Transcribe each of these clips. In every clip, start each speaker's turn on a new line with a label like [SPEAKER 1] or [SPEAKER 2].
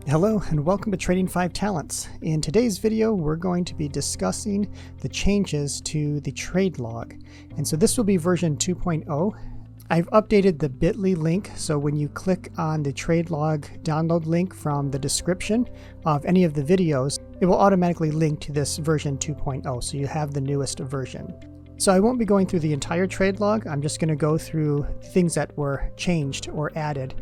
[SPEAKER 1] Hello and welcome to Trading 5 Talents. In today's video, we're going to be discussing the changes to the trade log. And so this will be version 2.0. I've updated the bit.ly link, so when you click on the trade log download link from the description of any of the videos, it will automatically link to this version 2.0, so you have the newest version. So I won't be going through the entire trade log. I'm just going to go through things that were changed or added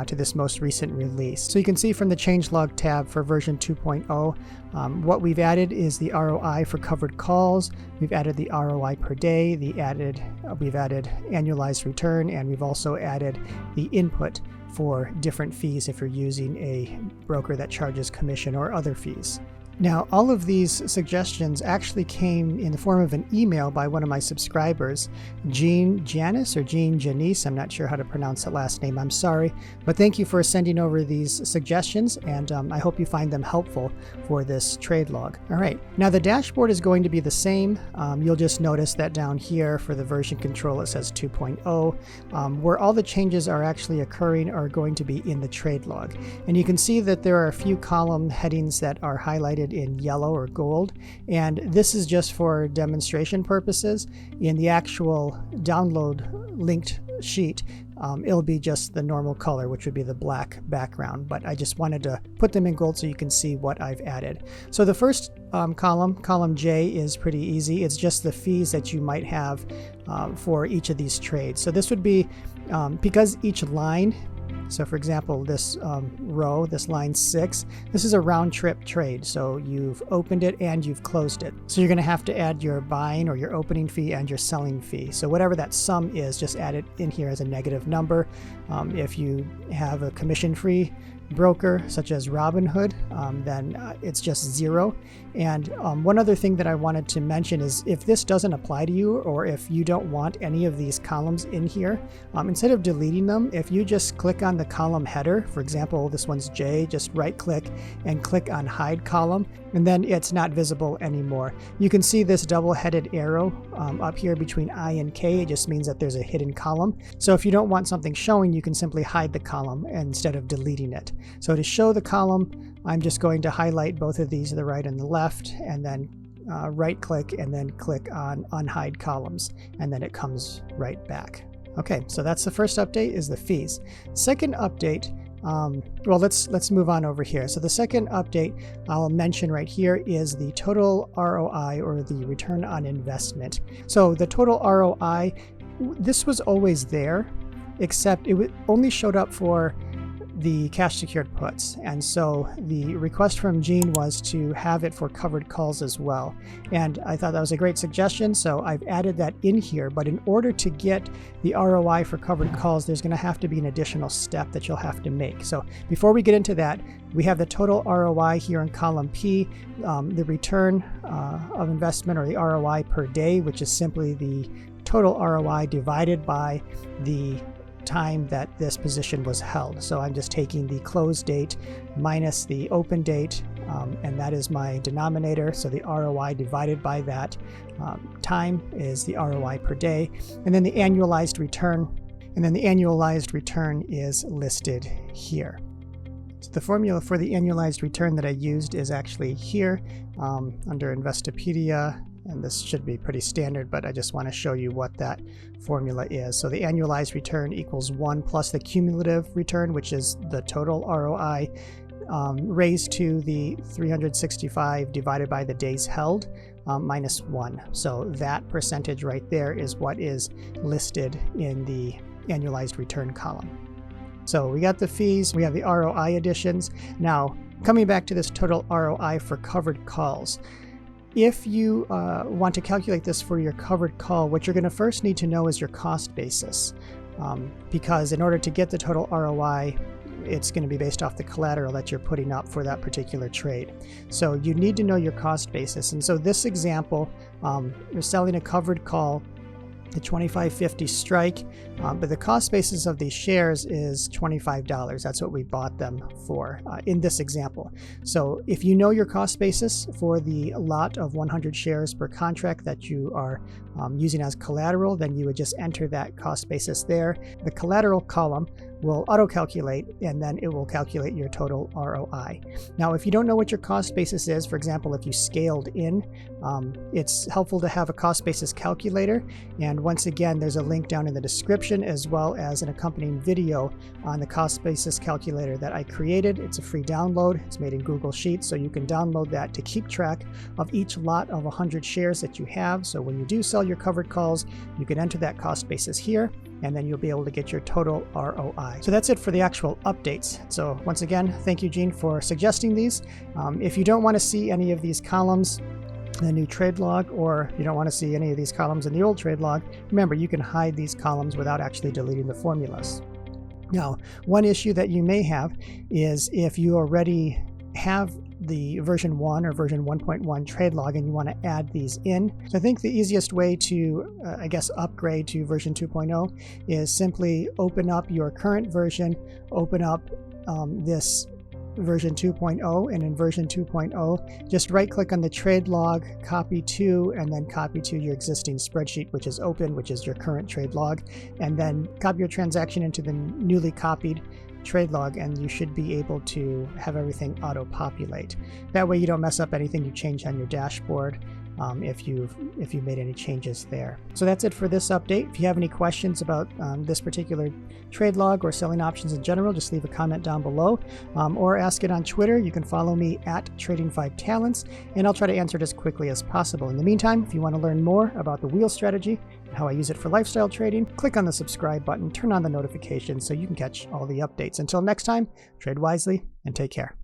[SPEAKER 1] to this most recent release. So you can see from the changelog tab for version 2.0, what we've added is the ROI for covered calls. We've added the ROI per day. We've added annualized return, and we've also added the input for different fees if you're using a broker that charges commission or other fees. Now, all of these suggestions actually came in the form of an email by one of my subscribers, Jean Janice, I'm not sure how to pronounce that last name, I'm sorry, but thank you for sending over these suggestions, and I hope you find them helpful for this trade log. All right, now the dashboard is going to be the same. You'll just notice that down here for the version control it says 2.0. Where all the changes are actually occurring are going to be in the trade log. And you can see that there are a few column headings that are highlighted in yellow or gold, and this is just for demonstration purposes. In the actual download linked sheet, it'll be just the normal color, which would be the black background, but I just wanted to put them in gold so you can see what I've added. So the first column J, is pretty easy. It's just the fees that you might have for each of these trades. So this would be because each line, so for example, this row, this line 6, this is a round trip trade. So you've opened it and you've closed it. So you're going to have to add your buying or your opening fee and your selling fee. So whatever that sum is, just add it in here as a negative number. If you have a commission-free broker such as Robinhood, then it's just 0. And one other thing that I wanted to mention is if this doesn't apply to you, or if you don't want any of these columns in here, instead of deleting them, if you just click on the column header, for example, this one's J, just right click and click on hide column, and then it's not visible anymore. You can see this double-headed arrow up here between I and K. It just means that there's a hidden column. So if you don't want something showing, you can simply hide the column instead of deleting it. So to show the column, I'm just going to highlight both of these, the right and the left, and then right click and then click on unhide columns, and then it comes right back. Okay, so that's the first update, is the fees. Second update, well, let's move on over here. So the second update I'll mention right here is the total ROI, or the return on investment. So the total ROI, this was always there, except it only showed up for the cash secured puts, and so the request from Jean was to have it for covered calls as well, and I thought that was a great suggestion, so I've added that in here. But in order to get the ROI for covered calls, there's going to have to be an additional step that you'll have to make. So before we get into that, we have the total ROI here in column P, the return of investment, or the ROI per day, which is simply the total ROI divided by the time that this position was held. So I'm just taking the close date minus the open date, and that is my denominator. So the ROI divided by that time is the ROI per day, and then the annualized return, is listed here. So the formula for the annualized return that I used is actually here under Investopedia. And this should be pretty standard, but I just want to show you what that formula is. So the annualized return equals 1 plus the cumulative return, which is the total ROI, raised to the 365 divided by the days held, minus 1. So that percentage right there is what is listed in the annualized return column. So we got the fees, we have the ROI additions. Now, coming back to this total ROI for covered calls. If you want to calculate this for your covered call, what you're going to first need to know is your cost basis, because in order to get the total ROI, it's going to be based off the collateral that you're putting up for that particular trade. So you need to know your cost basis. And so this example, you're selling a covered call, the 25.50 strike, but the cost basis of these shares is $25. That's what we bought them for in this example. So if you know your cost basis for the lot of 100 shares per contract that you are using as collateral, then you would just enter that cost basis there. The collateral column will auto-calculate, and then it will calculate your total ROI. Now, if you don't know what your cost basis is, for example, if you scaled in, it's helpful to have a cost basis calculator. And once again, there's a link down in the description as well as an accompanying video on the cost basis calculator that I created. It's a free download. It's made in Google Sheets, so you can download that to keep track of each lot of 100 shares that you have. So when you do sell your covered calls, you can enter that cost basis here, and then you'll be able to get your total ROI. So that's it for the actual updates. So once again, thank you, Gene, for suggesting these. If you don't want to see any of these columns in the new trade log, or you don't want to see any of these columns in the old trade log, remember, you can hide these columns without actually deleting the formulas. Now, one issue that you may have is if you already have the version 1 or version 1.1 trade log and you want to add these in. So I think the easiest way to, upgrade to version 2.0 is simply open up your current version, open up this version 2.0, and in version 2.0, just right-click on the trade log, copy to, and then copy to your existing spreadsheet, which is open, which is your current trade log, and then copy your transaction into the newly copied trade log, and you should be able to have everything auto-populate. That way you don't mess up anything you change on your dashboard if you've made any changes there. So that's it for this update. If you have any questions about this particular trade log or selling options in general, just leave a comment down below or ask it on Twitter. You can follow me at Trading5Talents, and I'll try to answer it as quickly as possible. In the meantime, if you want to learn more about the wheel strategy and how I use it for lifestyle trading, click on the subscribe button, turn on the notifications so you can catch all the updates. Until next time, trade wisely and take care.